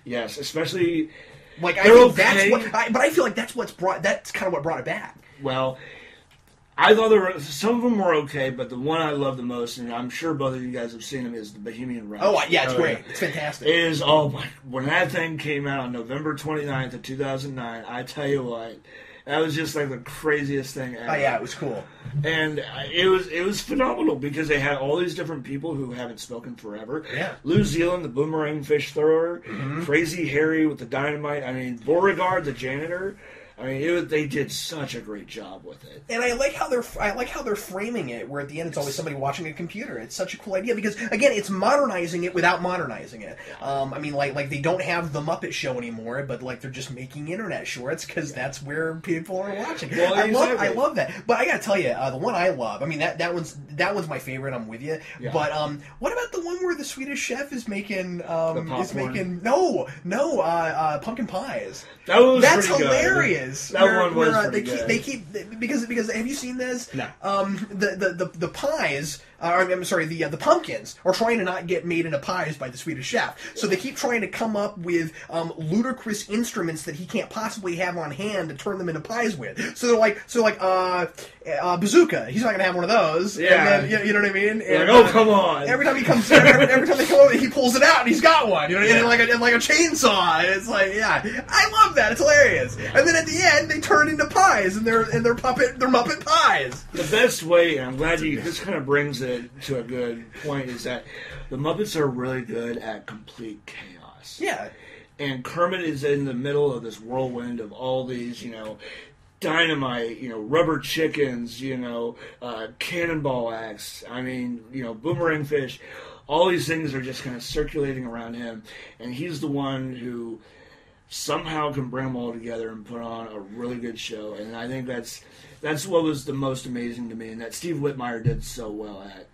Yes, especially like I think that's what. But I feel like that's kind of what brought it back. Well, I thought some of them were okay, but the one I love the most, and I'm sure both of you guys have seen them, is the Bohemian Rhapsody. Oh yeah, it's great. It's fantastic. It is. When that thing came out on November 29th of 2009, I tell you what. That was just like the craziest thing ever. Oh yeah, it was cool. And it was phenomenal because they had all these different people who haven't spoken forever. Yeah. New Zealand, the boomerang fish thrower, Crazy Harry with the dynamite. I mean, Beauregard, the janitor. I mean, they did such a great job with it. And I like how they're framing it, where at the end it's always somebody watching a computer. It's such a cool idea because again, it's modernizing it without modernizing it. I mean, like they don't have the Muppet Show anymore, but like they're just making internet shorts because that's where people are watching. Well, I love that. But I gotta tell you, the one I love. I mean, that one's my favorite. I'm with you. Yeah. But what about the one where the Swedish chef is making pumpkin pies? That's hilarious. That one was pretty good. They keep because have you seen this? No. The pies. I'm sorry. The pumpkins are trying to not get made into pies by the Swedish chef, so they keep trying to come up with ludicrous instruments that he can't possibly have on hand to turn them into pies with. So they're like bazooka. He's not going to have one of those. Yeah. And then, you know what I mean? And, like, come on. Every time he comes, every time they come over, he pulls it out and he's got one. You know, and like a chainsaw. And it's like, yeah, I love that. It's hilarious. And then at the end, they turn into pies, and they're Muppet pies. The best way, and I'm glad this kind of brings it to a good point, is that the Muppets are really good at complete chaos. Yeah. And Kermit is in the middle of this whirlwind of all these, dynamite, rubber chickens, cannonball acts. I mean, boomerang fish. All these things are just kind of circulating around him, and he's the one who somehow can bring them all together and put on a really good show. And I think that's what was the most amazing to me, and that Steve Whitmire did so well at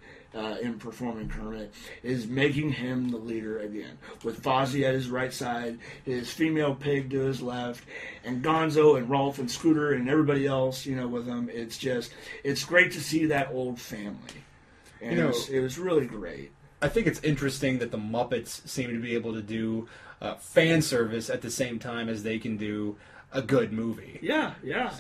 in performing Kermit, is making him the leader again. With Fozzie at his right side, his female pig to his left, and Gonzo and Rolf and Scooter and everybody else, with him. It's great to see that old family. And it was really great. I think it's interesting that the Muppets seem to be able to do fan service at the same time as they can do a good movie. Yeah,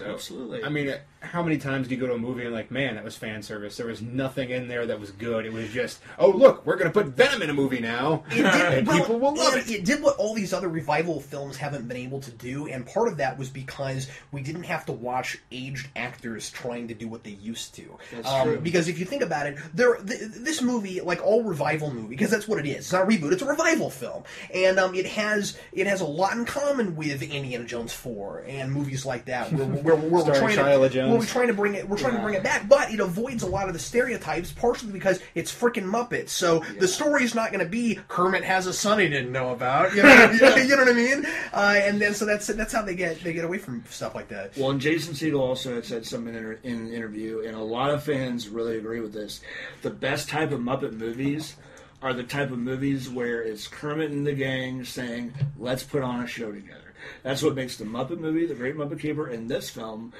absolutely. I mean, how many times do you go to a movie and like, man, that was fan service. There was nothing in there that was good. It was just, oh, look, we're going to put Venom in a movie now. And people will love it. It did what all these other revival films haven't been able to do, and part of that was because we didn't have to watch aged actors trying to do what they used to. That's true. Because if you think about it, this movie, like all revival movies, because that's what it is. It's not a reboot. It's a revival film. And it has a lot in common with Indiana Jones 4 and movies like that, where we're trying to bring it back, but it avoids a lot of the stereotypes, partially because it's frickin' Muppets. So the story's not going to be Kermit has a son he didn't know about. You know what I mean? And then so that's how they get away from stuff like that. Well, and Jason Segel also had said something in an interview, and a lot of fans really agree with this. The best type of Muppet movies are the type of movies where it's Kermit and the gang saying, let's put on a show together. That's what makes the Muppet movie, The Great Muppet Caper, and this film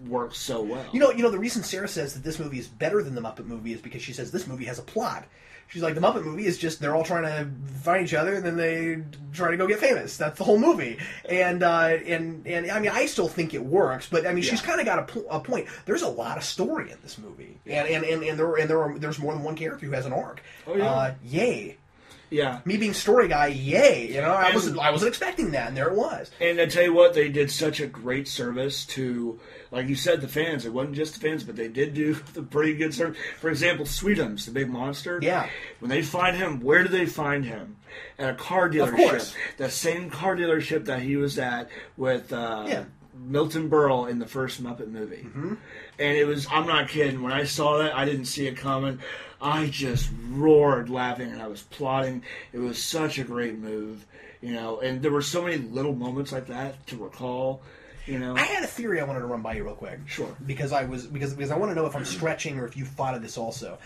work so well. You know, the reason Sarah says that this movie is better than the Muppet movie is because she says this movie has a plot. She's like, the Muppet movie is just they're all trying to find each other and then they try to go get famous. That's the whole movie. And I mean, I still think it works, but I mean, she's kind of got a point. There's a lot of story in this movie, and there's more than one character who has an arc. Oh yeah. Yay. Yeah. Me being story guy, yay. I wasn't expecting that, and there it was. And I tell you what, they did such a great service to, like you said, the fans. It wasn't just the fans, but they did do the pretty good service. For example, Sweetums, the big monster. Yeah. When they find him, where do they find him? At a car dealership. Of course. The same car dealership that he was at with Milton Berle in the first Muppet movie. Mm-hmm. And it was, I'm not kidding, when I saw that, I didn't see it coming. I just roared laughing, and I was plotting. It was such a great move, and there were so many little moments like that to recall, I had a theory I wanted to run by you real quick. Sure. Because I want to know if I'm stretching or if you thought of this also.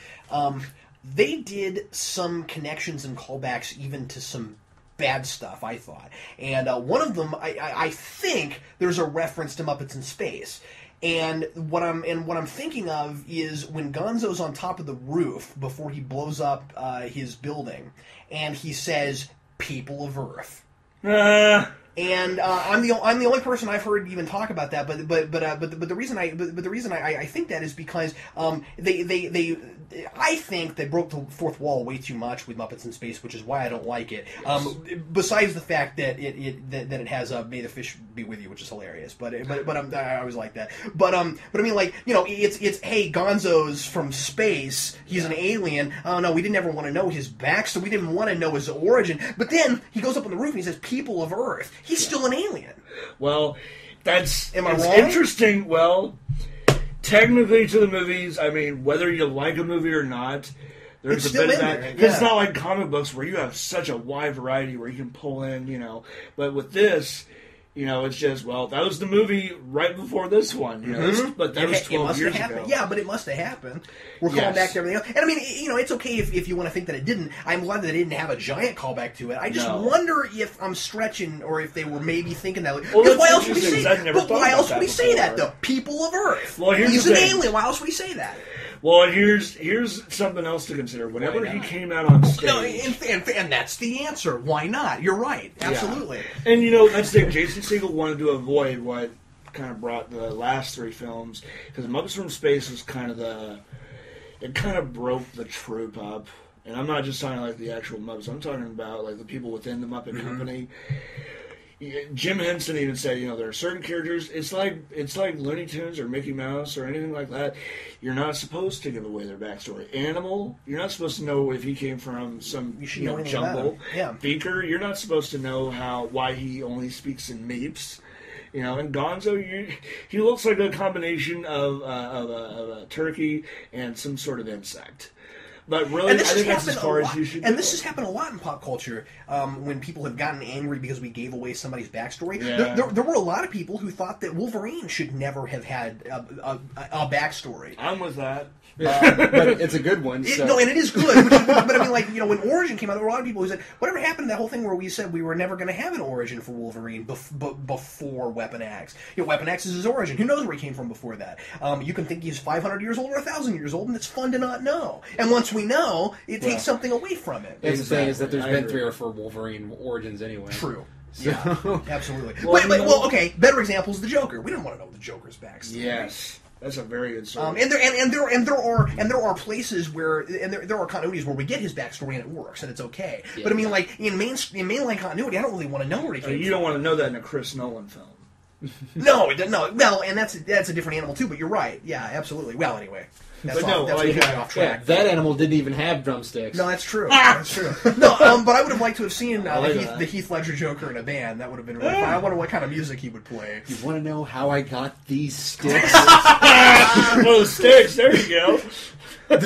They did some connections and callbacks even to some bad stuff, I thought. And one of them, I think there's a reference to Muppets in Space. And what I'm thinking of is when Gonzo's on top of the roof before he blows up his building, and he says, "People of Earth." And I'm the only person I've heard even talk about that. But the reason I think that is because I think they broke the fourth wall way too much with Muppets in Space, which is why I don't like it. Besides the fact that it has May the Fish Be With You, which is hilarious. But I always like that. But I mean, like, you know, it's hey, Gonzo's from space. He's an alien. Oh no, we didn't ever want to know his backstory. We didn't want to know his origin. But then he goes up on the roof and he says, "People of Earth." He's still an alien. Well, that's Am I wrong? interesting. Well, technically, to the movies, I mean, whether you like a movie or not, there's It's a bit still of that. in there, Because it's yeah. not like comic books where you have such a wide variety where you can pull in, you know. But with this, you know, it's just, well, that was the movie right before this one, you know. But that was 12 years ago. Yeah, but it must have happened. We're calling back to everything else. And I mean, you know, it's okay if you want to think that it didn't. I'm glad that they didn't have a giant callback to it. I just wonder if I'm stretching or if they were maybe thinking that. Well, because why else would he say that? But why else would he say that, though? People of Earth. Well, here's He's the an thing. alien. Why else would he say that? Well, and here's something else to consider. Whenever he came out on stage... No, and that's the answer. Why not? You're right. Absolutely. Yeah. And, you know, that's the thing. Jason Segel wanted to avoid what kind of brought the last three films, because Muppets from Space was kind of it kind of broke the troupe up. And I'm not just talking like the actual Muppets. I'm talking about like the people within the Muppet Company. Jim Henson even said, you know, there are certain characters. It's like Looney Tunes or Mickey Mouse or anything like that. You're not supposed to give away their backstory. Animal, you're not supposed to know if he came from some jungle. Yeah. Beaker, you're not supposed to know why he only speaks in meeps. You know, and Gonzo, he looks like a combination of a turkey and some sort of insect. But really, I think that's as far as you should go. And this has happened a lot in pop culture when people have gotten angry because we gave away somebody's backstory. Yeah. There were a lot of people who thought that Wolverine should never have had a backstory. I'm with that. But it's a good one. So. No, and it is good. But I mean, like, you know, when Origin came out, there were a lot of people who said, whatever happened to that whole thing where we said we were never going to have an origin for Wolverine before Weapon X? You know, Weapon X is his origin. Who knows where he came from before that? You can think he's 500 years old or 1,000 years old, and it's fun to not know. And once we know, it takes something away from it. The thing is that there's been 3 or 4 Wolverine origins anyway. True. So. Yeah, absolutely. Well, Okay. Better example is the Joker. We didn't want to know the Joker's backstory. Yes, that's a very good story. And there are places where there are continuities where we get his backstory and it works and it's okay. Yeah. But I mean, like in mainline continuity, I don't really want to know where he came from. You don't want to know that in a Chris Nolan film. No. Well, and that's a different animal too. But you're right. Yeah, absolutely. Well, anyway. That's getting off track. That animal didn't even have drumsticks. No, that's true. That's true. No, but I would have liked to have seen the Heath Ledger Joker in a band. That would have been really fun. I wonder what kind of music he would play. You want to know how I got these sticks? Well, the sticks. There you go. But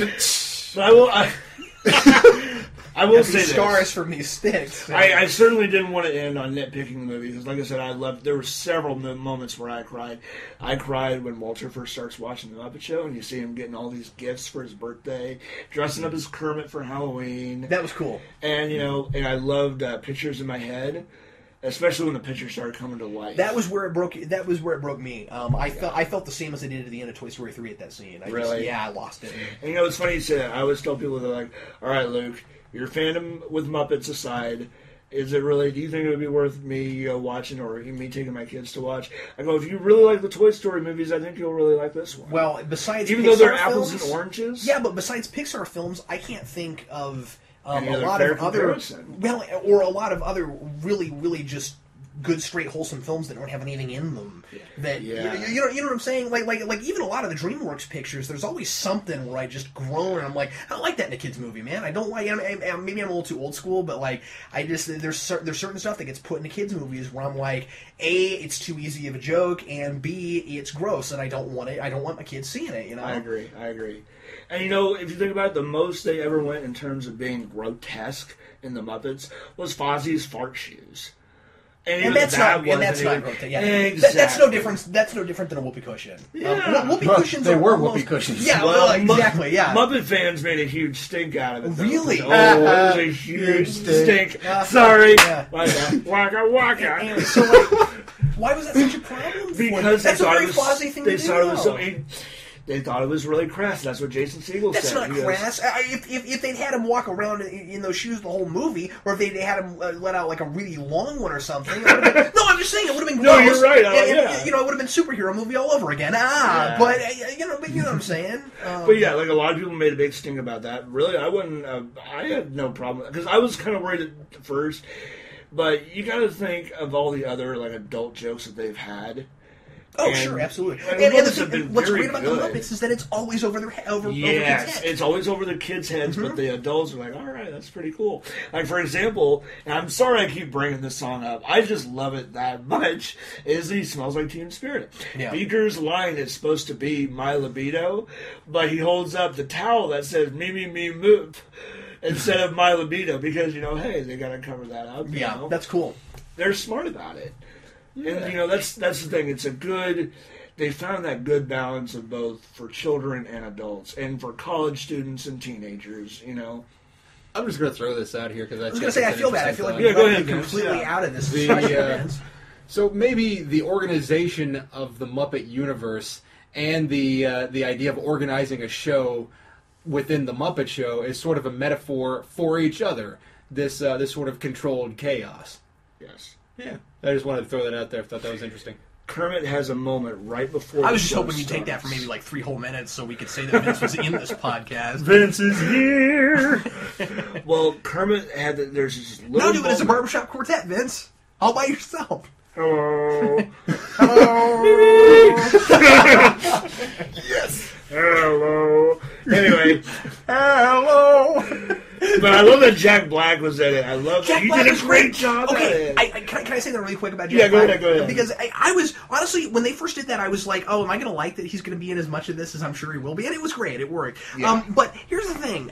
I will say this. Scars from these sticks. I certainly didn't want to end on nitpicking the movie because, like I said, there were several moments where I cried. I cried when Walter first starts watching the Muppet Show and you see him getting all these gifts for his birthday, dressing up as Kermit for Halloween. That was cool. And and I loved Pictures in My Head. Especially when the pictures started coming to life. That was where it broke. That was where it broke me. I felt the same as I did at the end of Toy Story 3 at that scene. I lost it. And you know, it's funny you say that. I always tell people, they're like, "All right, Luke, your fandom with Muppets aside, do you think it would be worth me watching or me taking my kids to watch?" I go, if you really like the Toy Story movies, I think you'll really like this one. Well, besides even Pixar though they're films, apples and oranges. Yeah, but besides Pixar films, I can't think of a lot of other really, really just good, straight, wholesome films that don't have anything in them. You know what I'm saying? Like even a lot of the DreamWorks pictures, there's always something where I just groan and I'm like, I don't like that in a kids movie, man. I don't like. Maybe I'm a little too old school, but like there's certain stuff that gets put into kids movies where I'm like, A, it's too easy of a joke, and B, it's gross, and I don't want it. I don't want my kids seeing it. You know. I agree. And you know, if you think about it, the most they ever went in terms of being grotesque in the Muppets was Fozzie's fart shoes. And that's not grotesque. Yeah. Exactly. That's no different. That's no different than a whoopee cushion. Yeah. Whoopee cushions. They were whoopee cushions. Yeah, well, exactly. Yeah. Muppet fans made a huge stink out of it. Though. Really? Oh, it was a huge stink. Sorry. Yeah. Waka waka. And so, like, why was that such a problem? Because that's a very Fozzie thing to do. they thought it was really crass. That's what Jason Segel said. That's not crass. If they'd had him walk around in those shoes the whole movie, or if they'd had him let out like a really long one or something, no, I'm just saying it would have been gross. No, you're right. It would have been superhero movie all over again. But you know what I'm saying. But yeah, like a lot of people made a big sting about that. Really, I wouldn't. I had no problem because I was kind of worried at first. But you got to think of all the other like adult jokes that they've had. Oh, sure, absolutely. And what's great about the Muppets is that it's always over kids' heads. It's always over the kids' heads, but the adults are like, all right, that's pretty cool. Like, for example, and I'm sorry I keep bringing this song up, I just love it that much, is He Smells Like Teen Spirit. Yeah. Beaker's line is supposed to be my libido, but he holds up the towel that says me, move, instead of my libido, because, hey, they got to cover that up. You know? That's cool. They're smart about it. Yeah. And, that's the thing. It's they found that good balance of both for children and adults, and for college students and teenagers, I'm just going to throw this out here because I was going to say, I feel bad. I feel like go ahead, completely out of this. So maybe the organization of the Muppet universe and the idea of organizing a show within the Muppet Show is sort of a metaphor for each other. This sort of controlled chaos. Yes. Yeah. I just wanted to throw that out there. I thought that was interesting. Kermit has a moment right before. I was just hoping you'd take that for maybe like 3 whole minutes so we could say that Vince was in this podcast. Vince is here. Well, Kermit had there's this little. No, dude, it's a barbershop quartet, Vince. All by yourself. Hello. Hello. Yes. Hello. Anyway. Hello. But I love that Jack Black was in it. I love that. He did a great job at it. Can I say that really quick about Jack Black? Yeah, go ahead. Because I was, honestly, when they first did that, I was like, oh, am I going to like that he's going to be in as much of this as I'm sure he will be? And it was great. It worked. Yeah. But here's the thing.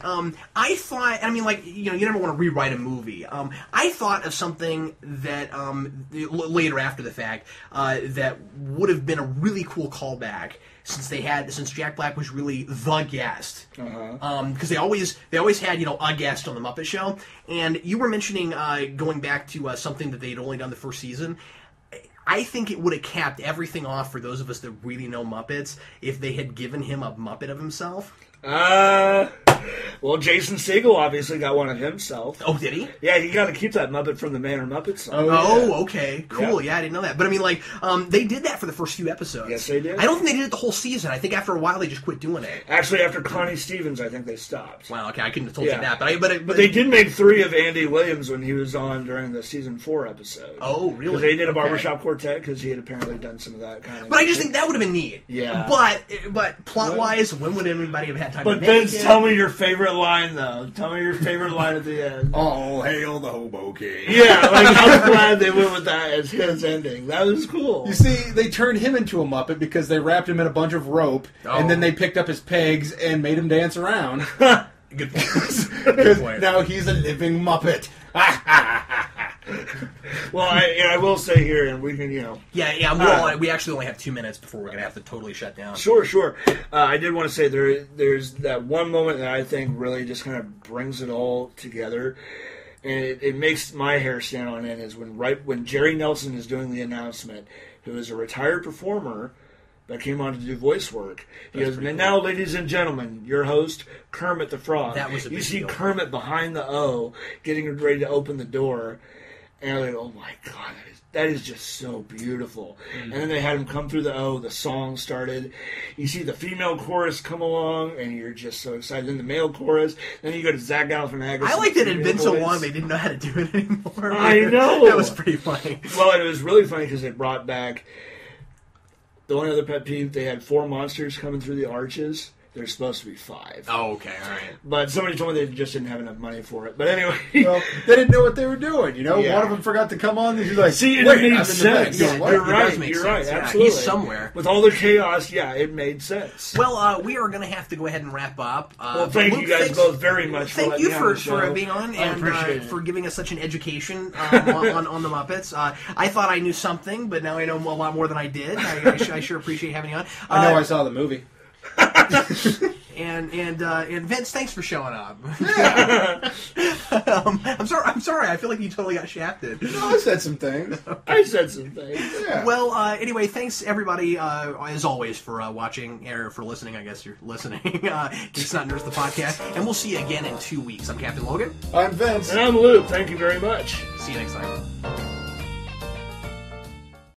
I thought, you never want to rewrite a movie. I thought of something that, later after the fact, that would have been a really cool callback. Since Jack Black was really the guest, because they always had a guest on the Muppet Show, and you were mentioning going back to something that they'd only done the first season. I think it would have capped everything off for those of us that really know Muppets if they had given him a Muppet of himself. Well, Jason Segel obviously got one of himself. Oh, did he? Yeah, he got to keep that Muppet from the Manor Muppet song. Oh, okay. Cool. Yeah, I didn't know that. But they did that for the first few episodes. Yes, they did. I don't think they did it the whole season. I think after a while they just quit doing it. Actually, after Connie Stevens, I think they stopped. Wow, okay, I couldn't have told you that. But they did make 3 of Andy Williams when he was on during the season 4 episode. Oh, really? Because they did a barbershop quartet because he had apparently done some of that kind of. But I just think that would have been neat. Yeah. But plot-wise, when would anybody have had time to make Vince, it? tell me your favorite line, though. Tell me your favorite line at the end. All hail the Hobo King. Yeah, I'm glad they went with that as his ending. That was cool. You see, they turned him into a Muppet because they wrapped him in a bunch of rope, and then they picked up his pegs and made him dance around. Good point. Good point. Now he's a living Muppet. Well, I will say here, and we can, Yeah. We actually only have 2 minutes before we're going to have to totally shut down. Sure. I did want to say there's that one moment that I think really just kind of brings it all together, and it makes my hair stand on end. Is when Jerry Nelson is doing the announcement, who is a retired performer that came on to do voice work. He goes, and now, ladies and gentlemen, your host, Kermit the Frog. That was a big You see deal. Kermit behind the O, getting ready to open the door. And I'm like, oh my God, that is just so beautiful. And then they had him come through the O, the song started. You see the female chorus come along, and you're just so excited. Then the male chorus. Then you go to Zach Galifianakis. I liked that it had been so long they didn't know how to do it anymore. I know. That was pretty funny. Well, and it was really funny because it brought back the only other pet peeve. They had 4 monsters coming through the arches. There's supposed to be 5. Oh, okay, all right. But somebody told me they just didn't have enough money for it. But anyway. Well, they didn't know what they were doing, Yeah. One of them forgot to come on, and he's like, see, it wait, made I'm in the sense. back. Yeah, you're right. You're Right. Yeah, Absolutely. he's somewhere. With all the chaos, it made sense. Well, we are going to have to go ahead and wrap up. Well, thank you guys both very much for Thank letting you me on the for show. being on I appreciate and it. for giving us such an education on the Muppets. I thought I knew something, but now I know a lot more than I did. I sure appreciate having you on. I know I saw the movie. And Vince, thanks for showing up. Yeah. I'm sorry. I feel like you totally got shafted. No, I said some things. I said some things. Yeah. Well, anyway, thanks everybody, as always, for watching, or for listening. I guess you're listening. It's Not Nerds, the podcast. And we'll see you again in 2 weeks. I'm Captain Logan. I'm Vince. And I'm Luke. Thank you very much. See you next time.